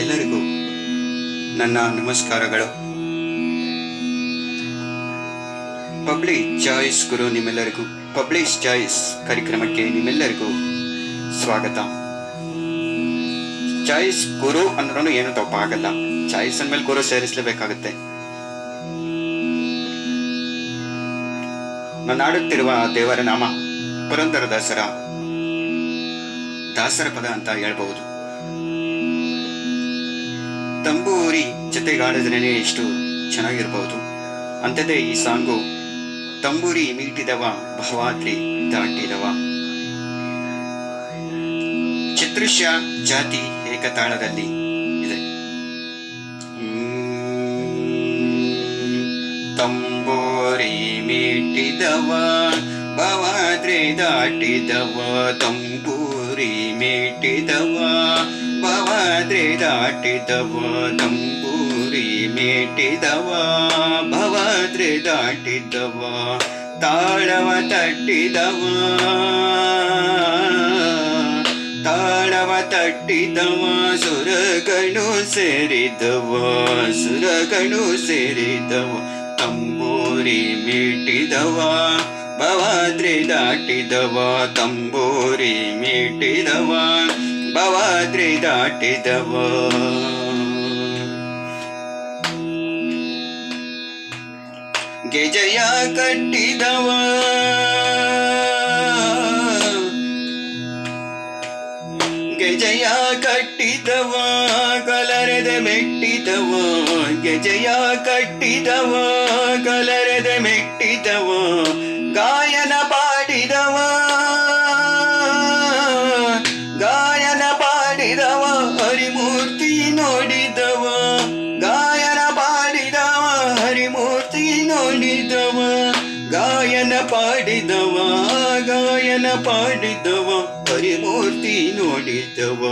ಎಲ್ಲರಿಗೂ ನನ್ನ ನಮಸ್ಕಾರಗಳು. ಪಬ್ಲಿಕ್ ಚಾಯ್ಸ್ ಗುರು ನಿಮ್ಮೆಲ್ಲರಿಗೂ ಪಬ್ಲಿಕ್ ಚಾಯ್ಸ್ ಕಾರ್ಯಕ್ರಮಕ್ಕೆ ನಿಮ್ಮೆಲ್ಲರಿಗೂ ಸ್ವಾಗತ. ಚಾಯ್ಸ್ ಗುರು ಅಂದ್ರೂ ಏನು ತಪ್ಪಾಗಲ್ಲ. ಚಾಯ್ಸ್ ಅಂದ್ಮೇಲೆ ಗುರು ಸೇರಿಸಲೇಬೇಕಾಗುತ್ತೆ. ನಾನು ಆಡುತ್ತಿರುವ ದೇವರ ನಾಮ ಪುರಂದರ ದಾಸರ ಪದ ಅಂತ ಹೇಳ್ಬಹುದು. ತಂಬೂರಿ ಜೊತೆಗಾಡಿದ್ರೇನೆ ಎಷ್ಟು ಚೆನ್ನಾಗಿರ್ಬಹುದು. ಅಂಥದ್ದೇ ಈ ಸಾಂಗು ತಂಬೂರಿ ಮೀಟಿದವ ಭವಾದ್ರಿ ದಾಟಿದವ. ಚತುರ್ಶ ಜಾತಿ ಏಕತಾಳದಲ್ಲಿ ಇದೆ. ತಂಬೂರಿ ಮೀಟಿದವ ಭವಾದ್ರಿ ದಾಟಿದವ. ತಂಬೂರಿ ಮೀಟಿದವ ಭವಾದ್ರಿ ದಾಟಿದವ. ತಂಬೂರಿ ಮೀಟಿದವ ಭವಾದ್ರಿ ದಾಟಿದವ. ತಾಳವ ತಟ್ಟಿದವ ತಾಳವ ತಟ್ಟಿದವ. ಸುರಗಣು ಸೇರಿದವ ಸುರಗಣು ಸೇರಿದವ. ತಂಬೂರಿ ಮೀಟಿದವ ಭವಾದ್ರಿ ದಾಟಿದವ. ತಂಬೂರಿ ಮೀಟಿದವ ಭವಾದ್ರಿ ದಾಟಿದವ. ಗೆಜಯ ಕಟ್ಟಿದವ ಗೆಜಯ ಕಟ್ಟಿದವ. ಕಲರೆದೆ ಮೆಟ್ಟಿದವ. ಗೆಜಯ ಕಟ್ಟಿದವ ಕಲರೆದೆ ಮೆಟ್ಟಿದವ. ಗಾಯನ ಪಾಡಿದವ ಗಾಯನ ಪಾಡಿದವ. ಹರಿಮೂರ್ತಿ ನೋಡಿದವ ಗಾಯನ ಪಾಡಿದವ. ಹರಿಮೂರ್ತಿ ನೋಡಿದವ ಗಾಯನ ಪಾಡಿದವ ಗಾಯನ ಪಾಡಿದವ. ಹರಿಮೂರ್ತಿ ನೋಡಿದವ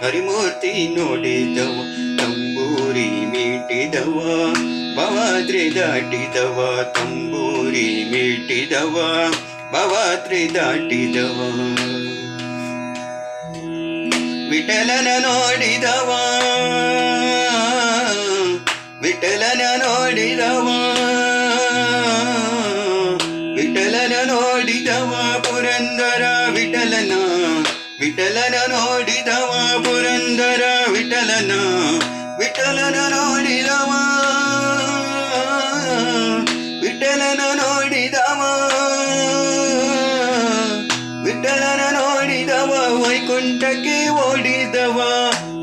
ಹರಿಮೂರ್ತಿ ನೋಡಿದವ. ತಂಬೂರಿ ಮೀಟಿದವ ಭವಾದ್ರಿ ದಾಟಿದವ. ತಂಬೂರಿ ಮೀಟಿದವ ಭವಾದ್ರಿ ದಾಟಿದವ. ವಿಠಲನ ನೋಡಿದವ ವಿಠಲನ ನೋಡಿದವ. ವಿಠಲನ ನೋಡಿದವ ಪುರಂದರ ವಿಠಲನ. ವಿಠಲನ ನೋಡಿದವ ಪುರಂದರ ವಿಠಲನ. ವಿಠಲನ ನೋಡಿದವ ವಿಠಲನ ನೋಡಿದವ. ವಿಠಲನ ನೋಡಿದವ ವೈಕುಂಠಕ್ಕೆ ಓಡಿದವ.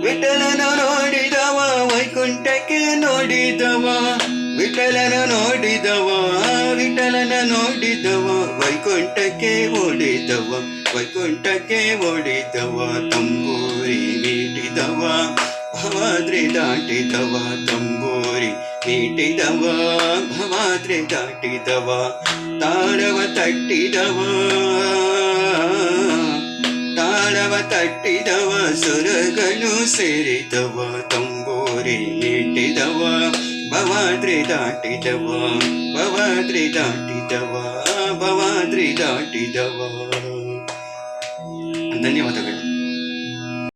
ವಿಠಲನ ನೋಡಿದವ ವೈಕುಂಠಕ್ಕೆ ನೋಡಿದವ. ವಿಠಲನ ನೋಡಿದವ ವಿಠಲನ ನೋಡಿದವ ವೈಕುಂಠಕ್ಕೆ ಓಡಿದವ ವೈಕುಂಠಕ್ಕೆ ಓಡಿದವ. ತಂಬೂರಿ ಮೀಟಿದವ ಭವಾದ್ರಿ ದಾಟಿದವ. ತಂಬೂರಿ ಮೀಟಿದವ ಭವಾದ್ರಿ ದಾಟಿದವ. ತಾಳವ ತಟ್ಟಿದವ ತಾಳವ ತಟ್ಟಿದವ. ಸುರಗಣು ಸೇರಿದವ. ತಂಬೂರಿ ಮೀಟಿದವ ಭವಾದ್ರಿ ದಾಟಿದವ ಭವಾದ್ರಿ ದಾಟಿದವ ಭವಾದ್ರಿ ದಾಟಿದವ. ಧನ್ಯವಾದಗಳು.